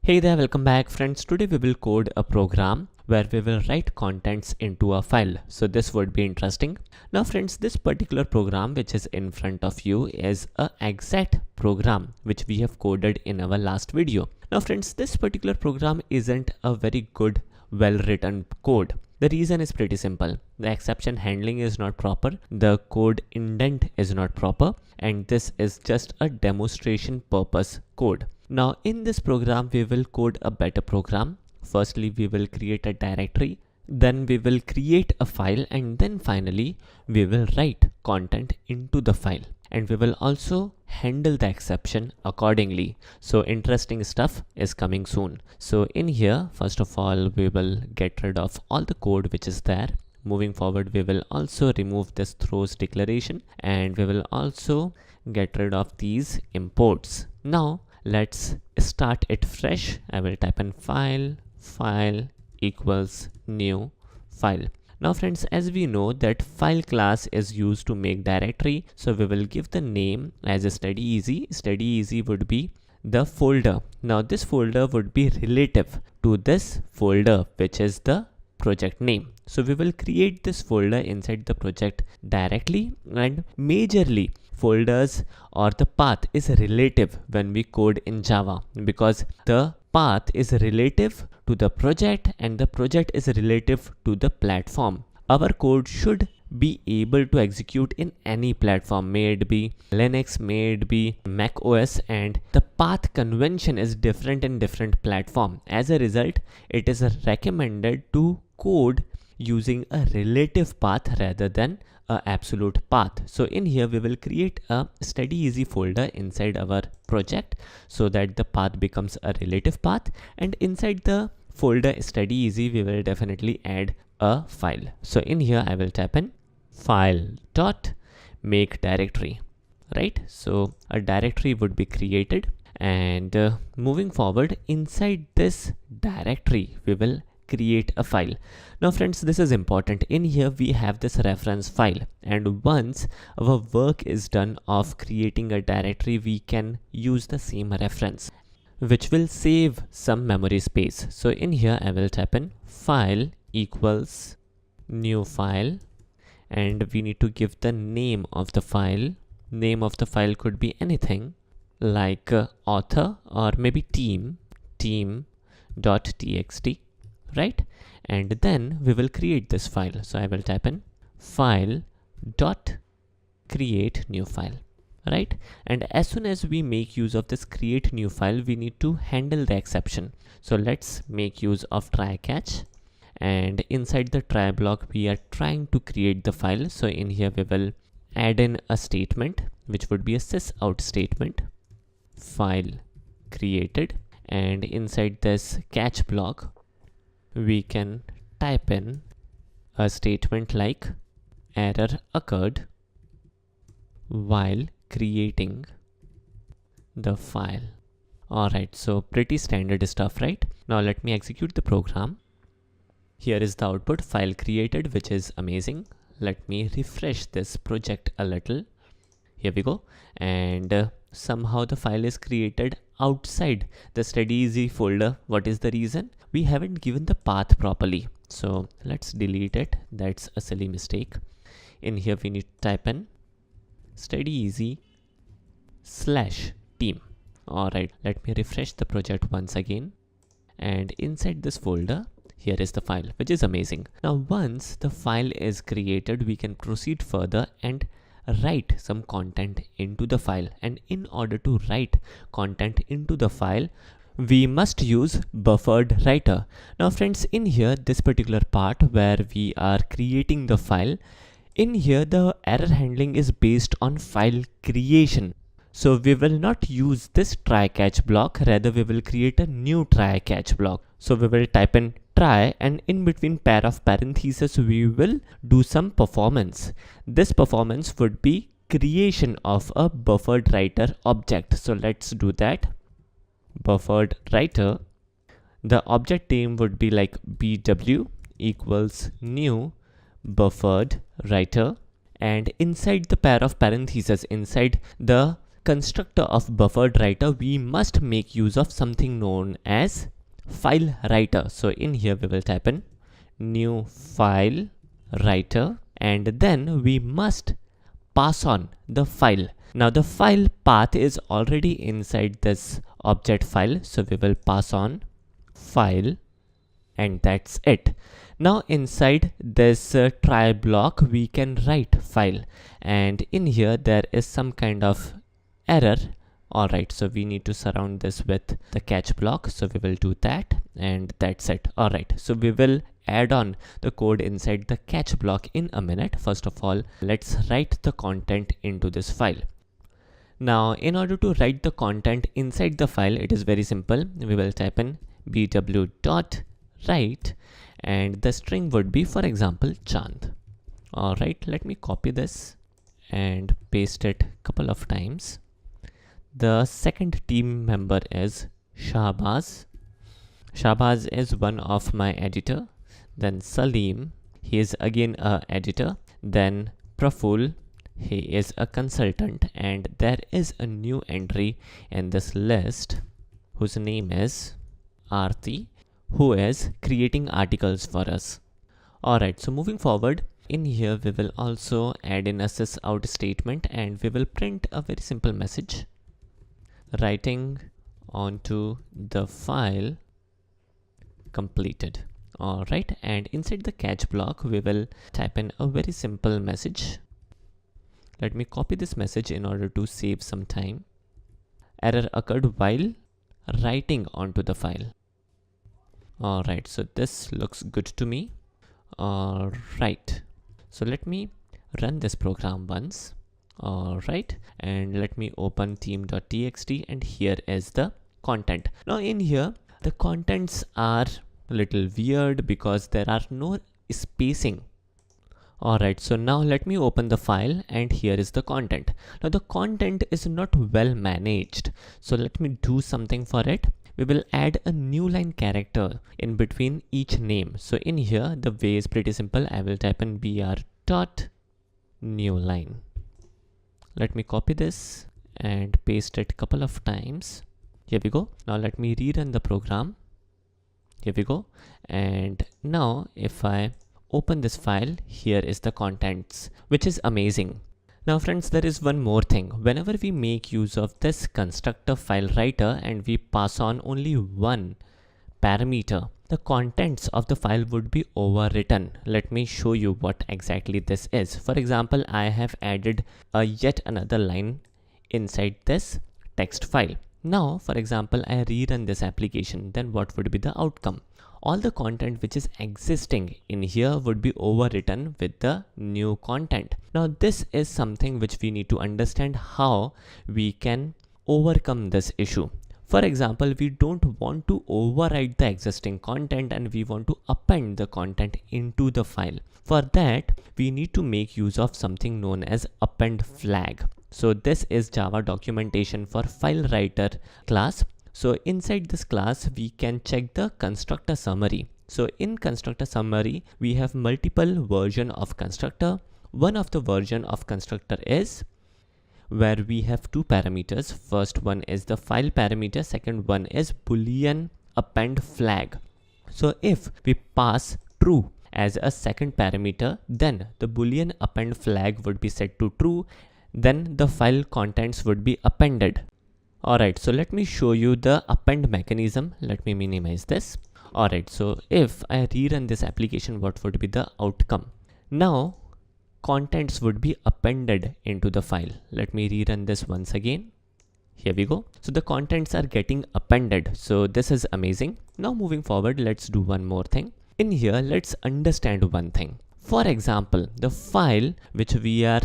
Hey there, welcome back friends. Today we will code a program where we will write contents into a file. So this would be interesting. Now friends, this particular program which is in front of you is a exact program which we have coded in our last video. Now friends, this particular program isn't a very good, well-written code. The reason is pretty simple. The exception handling is not proper, the code indent is not proper, and this is just a demonstration purpose code. Now in this program we will code a better program. Firstly we will create a directory, then we will create a file, and then finally we will write content into the file, and we will also handle the exception accordingly. So interesting stuff is coming soon. So in here, first of all, we will get rid of all the code which is there. Moving forward, we will also remove this throws declaration, and we will also get rid of these imports. Now let's start it fresh. I will type in file equals new file. Now friends, as we know that file class is used to make directory, so we will give the name as a StudyEasy. StudyEasy would be the folder. Now this folder would be relative to this folder which is the project name. So we will create this folder inside the project directly, and majorly folders or the path is relative when we code in Java, because the path is relative to the project and the project is relative to the platform. Our code should be able to execute in any platform, may it be Linux, may it be Mac OS, and the path convention is different in different platform. As a result, it is recommended to code using a relative path rather than a absolute path. So in here we will create a StudyEasy folder inside our project so that the path becomes a relative path, and inside the folder StudyEasy we will definitely add a file. So in here I will type in file dot make directory, right? So a directory would be created, and moving forward, inside this directory we will create a file. Now friends, this is important. In here we have this reference file, and once our work is done of creating a directory, we can use the same reference which will save some memory space. So in here I will type in file equals new file, and we need to give the name of the file. Name of the file could be anything like author or maybe team.txt, right? And then we will create this file. So I will type in file dot create new file, right? And as soon as we make use of this create new file, we need to handle the exception. So let's make use of try catch, and inside the try block we are trying to create the file. So in here we will add in a statement which would be a sysout statement, file created, and inside this catch block we can type in a statement like error occurred while creating the file. Alright, so pretty standard stuff, right? Now let me execute the program. Here is the output, file created, which is amazing. Let me refresh this project a little. Here we go, and somehow the file is created outside the StudyEasy folder. What is the reason? We haven't given the path properly, so let's delete it. That's a silly mistake. In here we need to type in StudyEasy /team. Alright, let me refresh the project once again, and inside this folder here is the file, which is amazing. Now once the file is created, we can proceed further and write some content into the file. And in order to write content into the file, we must use buffered writer. Now friends, in here this particular part where we are creating the file, in here the error handling is based on file creation. So we will not use this try catch block, rather we will create a new try catch block. So we will type in try, and in between pair of parentheses we will do some performance. This performance would be creation of a buffered writer object. So let's do that. Buffered writer, the object name would be like bw equals new buffered writer, and inside the pair of parentheses, inside the constructor of buffered writer, we must make use of something known as file writer. So in here we will type in new file writer, and then we must pass on the file. Now the file path is already inside this object file, so we will pass on file, and that's it. Now inside this try block we can write file, and in here there is some kind of error. Alright, so we need to surround this with the catch block, so we will do that, and that's it. Alright, so we will add on the code inside the catch block in a minute. First of all, let's write the content into this file. Now in order to write the content inside the file, it is very simple. We will type in bw.write, and the string would be, for example, Chand. Alright, let me copy this and paste it a couple of times. The second team member is Shahbaz. Shahbaz is one of my editor. Then Salim, he is again a editor. Then Praful, he is a consultant, and there is a new entry in this list whose name is Aarti, who is creating articles for us. Alright, so moving forward, in here we will also add in a sysout statement, and we will print a very simple message. Writing onto the file completed. Alright, and inside the catch block we will type in a very simple message. Let me copy this message in order to save some time. Error occurred while writing onto the file. Alright, so this looks good to me. Alright, so let me run this program once. Alright, and let me open team.txt, and here is the content. Now in here the contents are a little weird because there are no spacing. Alright, so now let me open the file, and here is the content. Now the content is not well managed, so let me do something for it. We will add a new line character in between each name. So in here the way is pretty simple. I will type in br.newline. Let me copy this and paste it a couple of times. Here we go. Now let me rerun the program. Here we go. And now if I open this file, here is the contents, which is amazing. Now friends, there is one more thing. Whenever we make use of this constructor file writer and we pass on only one parameter, the contents of the file would be overwritten. Let me show you what exactly this is. For example, I have added yet another line inside this text file. Now, for example, I rerun this application, then what would be the outcome? All the content which is existing in here would be overwritten with the new content. Now, this is something which we need to understand how we can overcome this issue. For example, we don't want to overwrite the existing content and we want to append the content into the file. For that, we need to make use of something known as append flag. So this is Java documentation for file writer class. So inside this class, we can check the constructor summary. So in constructor summary, we have multiple version of constructor. One of the version of constructor is where we have two parameters. First one is the file parameter. Second one is boolean append flag. So if we pass true as a second parameter, then the boolean append flag would be set to true. Then the file contents would be appended. Alright, so let me show you the append mechanism. Let me minimize this. Alright, so if I rerun this application, what would be the outcome? Now, contents would be appended into the file. Let me rerun this once again. Here we go. So the contents are getting appended. So this is amazing. Now moving forward, let's do one more thing. In here, let's understand one thing. For example, the file which we are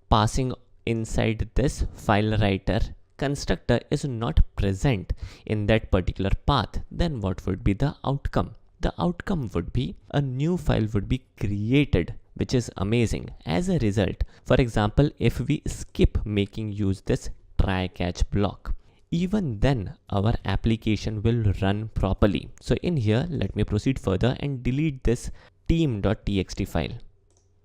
passing inside this file writer constructor is not present in that particular path. Then what would be the outcome? The outcome would be a new file would be created, which is amazing. As a result, for example, if we skip making use this try catch block, even then our application will run properly. So in here, let me proceed further and delete this team.txt file.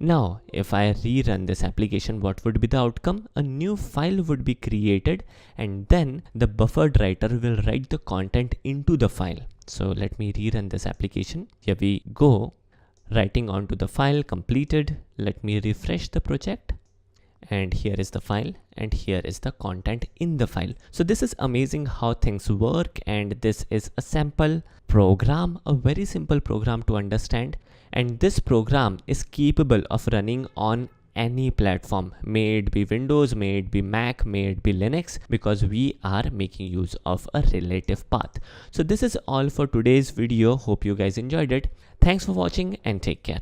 Now, if I rerun this application, what would be the outcome? A new file would be created, and then the buffered writer will write the content into the file. So let me rerun this application. Here we go. Writing onto the file completed. Let me refresh the project. And here is the file, and here is the content in the file. So this is amazing how things work, and this is a sample program, a very simple program to understand. And this program is capable of running on any platform, may it be Windows, may it be Mac, may it be Linux, because we are making use of a relative path. So this is all for today's video. Hope you guys enjoyed it. Thanks for watching and take care.